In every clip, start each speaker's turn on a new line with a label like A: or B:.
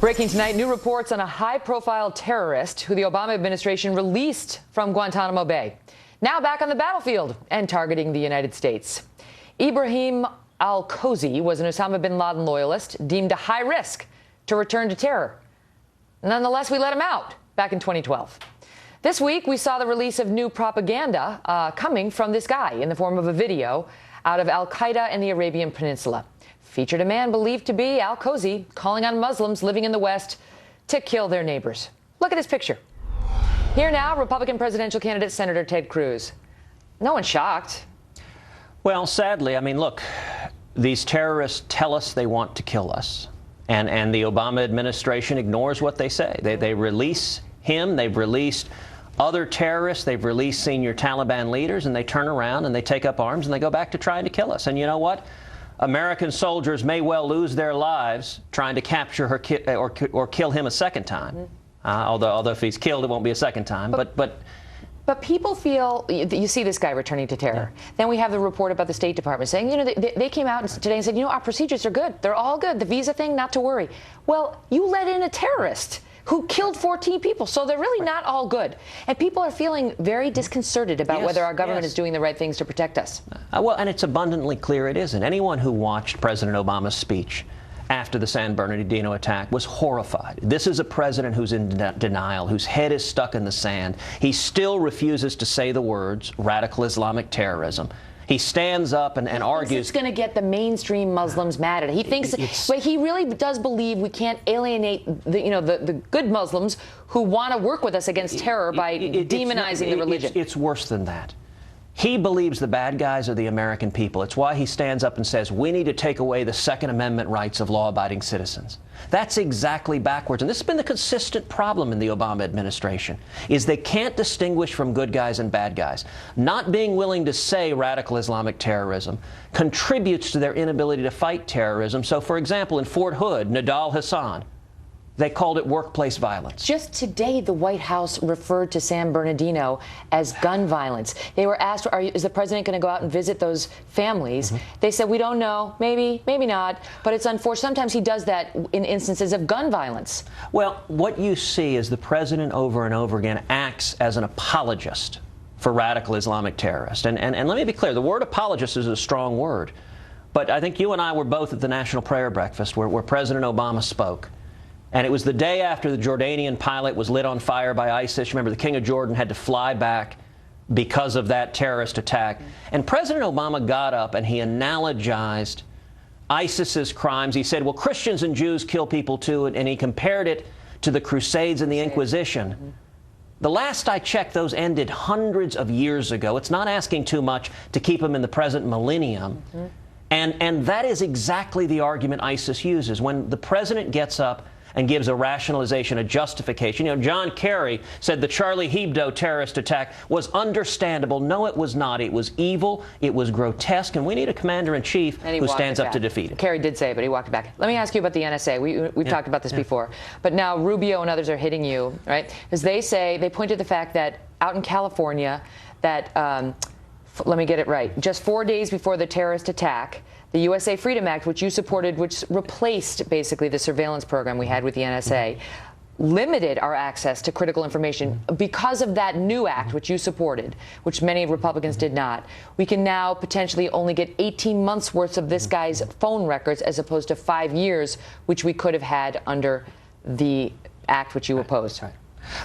A: Breaking tonight, new reports on a high-profile terrorist who the Obama administration released from Guantanamo Bay. Now back on the battlefield and targeting the United States. Ibrahim al-Kozi was an Osama bin Laden loyalist deemed a high risk to return to terror. Nonetheless, we let him out back in 2012. This week, we saw the release of new propaganda coming from this guy in the form of a video out of al-Qaeda in the Arabian Peninsula. Featured a man believed to be al-Kozi calling on Muslims living in the West to kill their neighbors. Look at this picture. Here now, Republican presidential candidate Senator Ted Cruz. No one's shocked.
B: Well, sadly, I mean, look, these terrorists tell us they want to kill us. And the Obama administration ignores what they say. They release him. They've released other terrorists. They've released senior Taliban leaders. And they turn around and they take up arms and they go back to trying to kill us. And you know what? American soldiers may well lose their lives trying to capture her or kill him a second time. Although if he's killed, it won't be a second time.
A: But people feel, you see this guy returning to terror. Yeah. Then we have the report about the State Department saying, you know, they came out today and said, you know, our procedures are good. They're all good. The visa thing, not to worry. Well, you let in a terrorist who killed 14 people, so they're really not all good. And people are feeling very disconcerted about whether our government is doing the right things to protect us.
B: Well, and it's abundantly clear it isn't. Anyone who watched President Obama's speech after the San Bernardino attack was horrified. This is a president who's in denial, whose head is stuck in the sand. He still refuses to say the words radical Islamic terrorism. He stands up and argues.
A: It's going to get the mainstream Muslims mad at it. He thinks, but he really does believe we can't alienate the good Muslims who want to work with us against terror by demonizing the religion.
B: It's worse than that. He believes the bad guys are the American people. It's why he stands up and says, we need to take away the Second Amendment rights of law-abiding citizens. That's exactly backwards. And this has been the consistent problem in the Obama administration, is they can't distinguish from good guys and bad guys. Not being willing to say radical Islamic terrorism contributes to their inability to fight terrorism. So, for example, in Fort Hood, Nidal Hasan, they called it workplace violence.
A: Just today, the White House referred to San Bernardino as gun violence. They were asked, is the president going to go out and visit those families? They said, we don't know. Maybe, maybe not. But it's unfortunate. Sometimes he does that in instances of gun violence.
B: Well, what you see is the president over and over again acts as an apologist for radical Islamic terrorists. And let me be clear, the word apologist is a strong word. But I think you and I were both at the National Prayer Breakfast where President Obama spoke. And it was the day after the Jordanian pilot was lit on fire by ISIS. Remember, the King of Jordan had to fly back because of that terrorist attack. And President Obama got up and he analogized ISIS's crimes. He said, well, Christians and Jews kill people too, and he compared it to the Crusades and the Inquisition. The last I checked, those ended hundreds of years ago. It's not asking too much to keep them in the present millennium. And that is exactly the argument ISIS uses. When the president gets up and gives a rationalization, a justification. You know, John Kerry said the Charlie Hebdo terrorist attack was understandable. No, it was not. It was evil. It was grotesque. And we need a commander-in-chief who stands up to defeat it.
A: Kerry did say it, but he walked it back. Let me ask you about the NSA. We've talked about this before. But now Rubio and others are hitting you, right? As they say, they point to the fact that out in California, that, let me get it right, just 4 days before the terrorist attack, the USA Freedom Act, which you supported, which replaced basically the surveillance program we had with the NSA, limited our access to critical information. Because of that new act, which you supported, which many Republicans did not, we can now potentially only get 18 months worth of this guy's phone records as opposed to 5 years, which we could have had under the act which you opposed.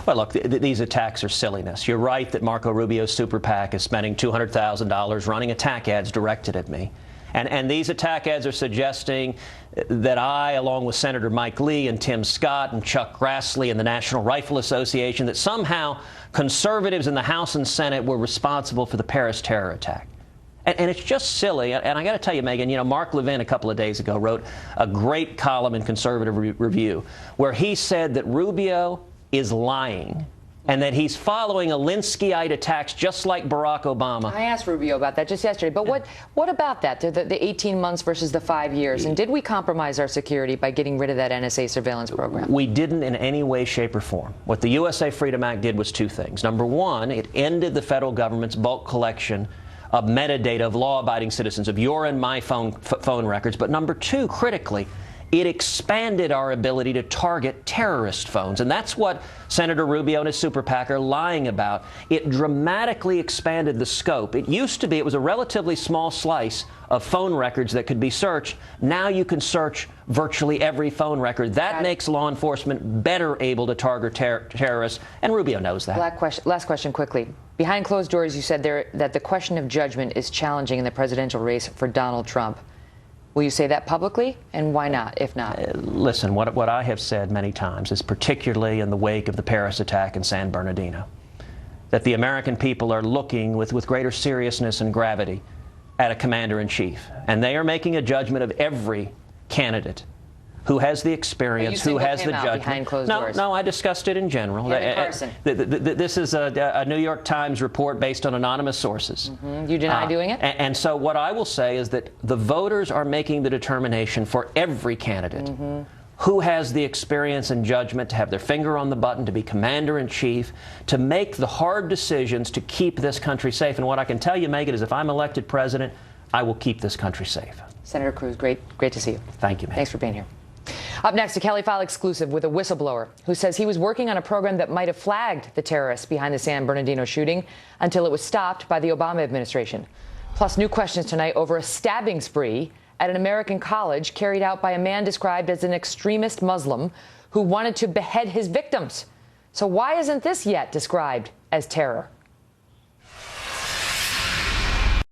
B: Well, look, these attacks are silliness. You're right that Marco Rubio's super PAC is spending $200,000 running attack ads directed at me. And these attack ads are suggesting that I, along with Senator Mike Lee and Tim Scott and Chuck Grassley and the National Rifle Association, that somehow conservatives in the House and Senate were responsible for the Paris terror attack. And it's just silly. And I got to tell you, Megan, you know, Mark Levin a couple of days ago wrote a great column in Conservative Review where he said that Rubio is lying and that he's following a Alinskyite attacks just like Barack Obama.
A: I asked Rubio about that just yesterday. But what about that, the 18 months versus the 5 years? And did we compromise our security by getting rid of that NSA surveillance program?
B: We didn't in any way, shape, or form. What the USA Freedom Act did was two things. Number one, it ended the federal government's bulk collection of metadata of law-abiding citizens, of your and my phone records. But number two, critically, it expanded our ability to target terrorist phones. And that's what Senator Rubio and his super PAC are lying about. It dramatically expanded the scope. It used to be, it was a relatively small slice of phone records that could be searched. Now you can search virtually every phone record. That makes law enforcement better able to target terrorists, and Rubio knows that.
A: Last question quickly. Behind closed doors, you said there that the question of judgment is challenging in the presidential race for Donald Trump. Will you say that publicly, and why not, if not?
B: Listen, what I have said many times is, particularly in the wake of the Paris attack in San Bernardino, that the American people are looking with greater seriousness and gravity at a commander-in-chief. And they are making a judgment of every candidate who has the experience, who has the judgment.
A: Behind closed doors.
B: No, I discussed it in general. This is a New York Times report based on anonymous sources.
A: You deny doing it?
B: And so what I will say is that the voters are making the determination for every candidate who has the experience and judgment to have their finger on the button, to be commander-in-chief, to make the hard decisions to keep this country safe. And what I can tell you, Megyn, is if I'm elected president, I will keep this country safe.
A: Senator Cruz, great to see you.
B: Thank you, Megyn.
A: Thanks for being here. Up next, a Kelly File exclusive with a whistleblower who says he was working on a program that might have flagged the terrorists behind the San Bernardino shooting until it was stopped by the Obama administration. Plus, new questions tonight over a stabbing spree at an American college carried out by a man described as an extremist Muslim who wanted to behead his victims. So why isn't this yet described as terror?